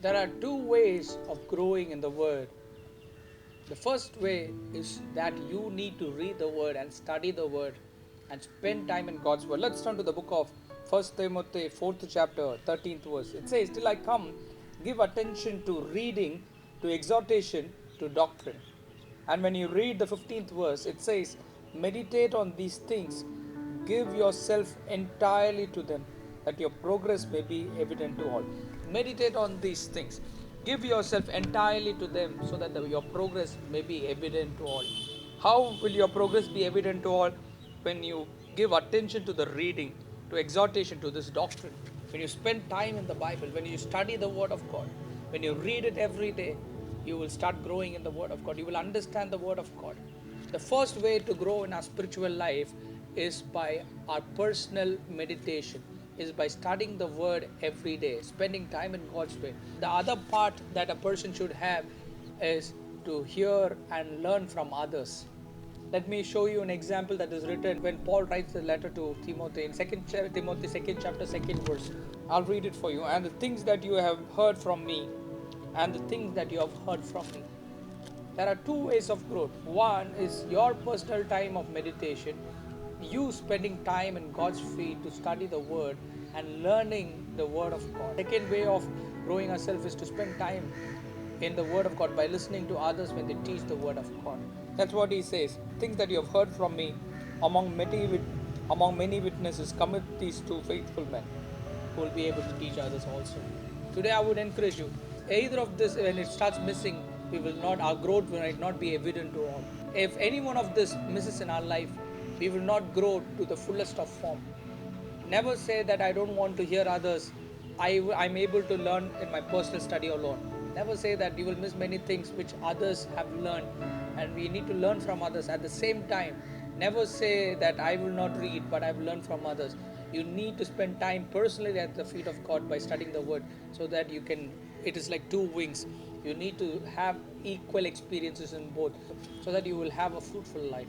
There are two ways of growing in the Word. The first way is that you need to read the Word and study the Word and spend time in God's Word. Let's turn to the book of 1 Timothy 4th chapter 13th verse. It says, "Till I come, give attention to reading, to exhortation, to doctrine." And when you read the 15th verse, it says, "Meditate on these things, give yourself entirely to them, that your progress may be evident to all." Meditate on these things. Give yourself entirely to them so that your progress may be evident to all. How will your progress be evident to all? When you give attention to the reading, to exhortation, to this doctrine. When you spend time in the Bible, when you study the Word of God, when you read it every day, you will start growing in the Word of God. You will understand the Word of God. The first way to grow in our spiritual life is by our personal meditation, is by studying the Word every day, spending time in God's way. The other part that a person should have is to hear and learn from others. Let me show you an example that is written when Paul writes the letter to Timothy in 2 Timothy 2nd chapter 2nd verse. I'll read it for you. "And the things that you have heard from me, and the things that you have heard from me." There are two ways of growth. One is your personal time of meditation, you spending time in God's feet to study the Word and learning the Word of God. Second way of growing ourselves is to spend time in the Word of God by listening to others when they teach the Word of God. That's what he says. "Things that you have heard from me among many witnesses, commit these to faithful men who will be able to teach others also." Today I would encourage you, either of this, when it starts missing, our growth will not be evident to all. If any one of this misses in our life, we will not grow to the fullest of form. Never say that I don't want to hear others. I'm able to learn in my personal study alone. Never say that. You will miss many things which others have learned, and we need to learn from others. At the same time, never say that I will not read, but I've learned from others. You need to spend time personally at the feet of God by studying the Word, so that you can. It is like two wings. You need to have equal experiences in both, so that you will have a fruitful life.